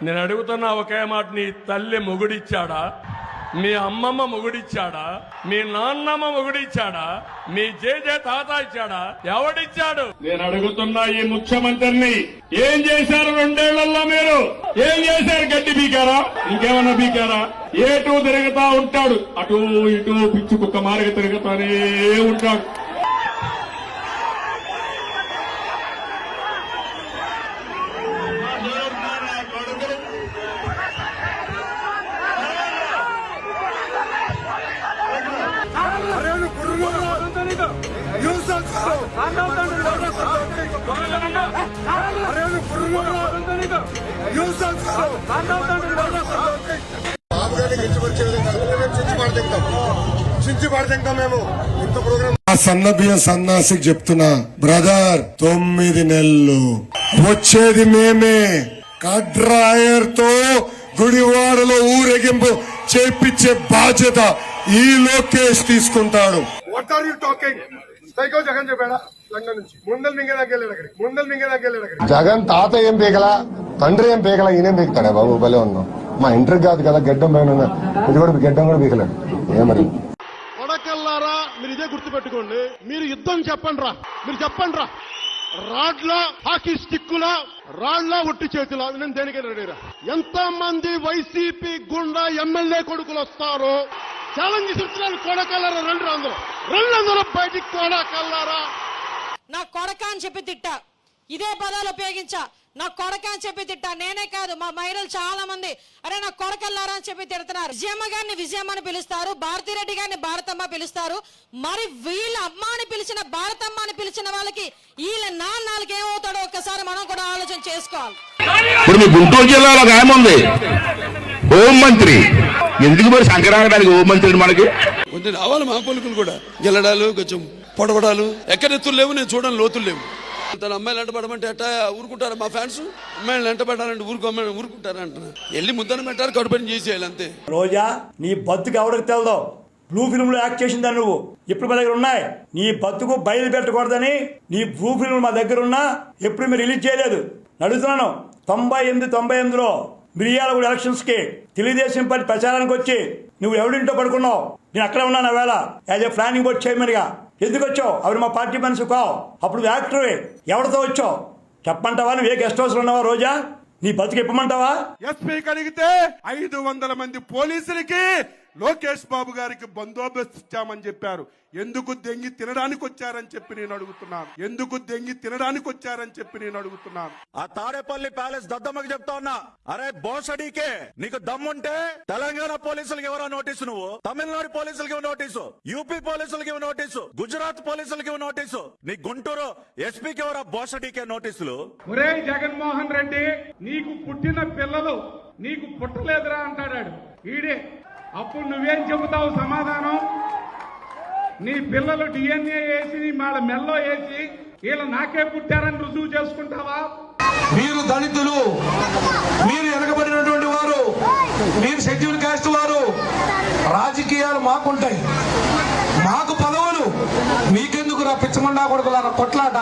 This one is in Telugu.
నేను అడుగుతున్నా ఒకే మాట, నీ తల్లి మొగుడిచ్చాడా? మీ అమ్మమ్మ మొగుడిచ్చాడా? మీ నాన్నమ్మ మొగుడిచ్చాడా? మీ జేజే తాత ఇచ్చాడా? ఎవడిచ్చాడు? నేను అడుగుతున్నా ఈ ముఖ్యమంత్రిని, ఏం చేశారు 2 ఏళ్లలో? మీరు ఏం చేశారు? గడ్డి బీకారా? ఇంకేమన్నా బీకారా? ఏటూ తిరుగుతా ఉంటాడు, అటు ఇటు పిచ్చి కుక్క మారిగా తిరుగుతానే ఉంటాడు. సన్న బియ్యం సన్నాసికి చెప్తున్నా, బ్రదర్ 9 నెలలు వచ్చేది మేమే. కడ్రాయర్ తో గుడివాడలో ఊరేగింపు చేపించే బాధ్యత ఈ లోకేష్ తీసుకుంటాడు. What are you talking? Psycho Jagan చెప్పాడా? లండన్ నుంచి ముందల్ మింగేదాకెళ్ళాడు. జగన్ తాత ఏం పీకలా, తండ్రి ఏం పీకలా, ఈయనేం పీకుతాడా బాబు? భలే ఉన్నాం. మా ఇంటర్ కాదు కదా, గడ్డం పైన ఇది కూడా గడ్డం కూడా పీకలేడు. ఏమరి కొడకల్లారా, మీరు ఇదే గుర్తుపెట్టుకోండి. మీరు యుద్ధం చెప్పండి రా, రాడ్లా, హాకీ స్టిక్కులా, రాడ్లా, ఒట్టి చేతులా, నేను దేనికైనా రెడీరా. ఎంత మంది వైసీపీ గుండా ఎమ్మెల్యే కొడుకులు వస్తారో ఛాలెంజ్ ఇస్తున్నాను. కొడకల్లారా, రెండు బయటికి. కొడకల్లారా, నా కొడక అని చెప్పి తిట్టా, ఇదే పదాలు ఉపయోగించా. నా కొడక అని చెప్పి తిట్టా. నేనే కాదు, మా మహిళలు చాలా మంది అరే నా కొడకల్లారా అని చెప్పి తిడుతున్నారు. విజయమ్మ గారిని విజయమ్మ అని పిలుస్తారు, భారతిరెడ్డి గారిని భారతమ్మ పిలుస్తారు. మరి వీళ్ళ అమ్మ అని పిలిచిన, భారతమ్మ అని పిలిచిన వాళ్ళకి వీళ్ళ నాన్నలకి ఏమవుతాడో ఒక్కసారి మనం కూడా ఆలోచన చేసుకోవాలి. ఇప్పుడు మీ గుంటూరు జిల్లాలో ఒక ఆమె ఉంది, హోంమంత్రి. ఎందుకు మరి సంక్రాంతానికి హోంమంత్రి? మనకి కొంచెం రావాలి మా పలుకులు కూడా. గెలడాలు, కొంచెం పొడవడాలు, ఎక్కడెత్తులు లేవు, నేను చూడని లోతులు లేవు. తన అమ్మాయిలు వెంటబడమంటే ఎట్టా ఊరుకుంటారా మా ఫ్యాన్స్? అమ్మాయిలు వెంటబడాలంటే ఊరుకుంటారా అంటున్నా. వెళ్ళి ముద్దను పెట్టారు, కడుపుని చేసేయాలి అంతే. రోజా, నీ బతుకు ఎవరికి తెలదో? బ్లూ ఫిల్మ్ లో యాక్ట్ చేసిందా నువ్వు? ఇప్పుడు మా దగ్గర ఉన్నాయి. నీ బతుకు బయలు పెట్టకూడదని నీ బ్లూ ఫిల్మ్ మా దగ్గర ఉన్నా ఎప్పుడు మీరు రిలీజ్ చేయలేదు. అడుగుతున్నాను. 98లో మిరియాల ఎలక్షన్స్ కి తెలుగుదేశం పార్టీ ప్రచారానికి వచ్చి నువ్వు ఎవరింటో పడుకున్నావు. నేను అక్కడే ఉన్నాను వేళ as a planning board chairman గా. ఎందుకు వచ్చావు? అవి మా పార్టీ మనిషి కావు. అప్పుడు యాక్టరే. ఎవరితో వచ్చావు చెప్పమంటావా? నువ్వు ఏ గెస్ట్ హౌస్ లో ఉన్నావా? రోజా, నీ బతుకు ఇప్పమంటావా? ఎస్పీకి అడిగితే 500 మంది పోలీసులకి లోకేష్ బాబు గారికి బందోబస్తు ఇచ్చామని చెప్పారు. ఎందుకు దెంగి తినడానికి వచ్చారని చెప్పి నేను అడుగుతున్నాను. ఆ తాడేపల్లి ప్యాలెస్ దద్దమ్మకి చెప్తా ఉన్నా, అరే బోసడీకే నీకు దమ్ముంటే తెలంగాణ పోలీసులకి ఎవరో నోటీసు, నువ్వు తమిళనాడు పోలీసులకి నోటీసు, యూపీ పోలీసులకి నోటీసు, గుజరాత్ పోలీసులకి నోటీసు, నీ గుంటూరు ఎస్పీకి ఎవరో బోసడీకే నోటీసులు. ఒరే జగన్మోహన్ రెడ్డి, నీకు పుట్టిన పిల్లలు నీకు పుట్టలేదురా అంటాడాడు ఈడే. అప్పుడు నువ్వేం చెబుతావు సమాధానం? నీ పిల్లలు DNA వేసి వాళ్ళ మెల్లో వేసి వీళ్ళు నాకే పుట్టారని రుజువు చేసుకుంటావా? మీరు దళితులు, మీరు వెనకబడినటువంటి వారు, మీరు షెడ్యూల్ కాస్ట్ వారు. రాజకీయాలు మాకుంటాయి, మాకు పదవులు, మీకెందుకు రా పిచ్చమండా కొడుకులారా కొట్లాట?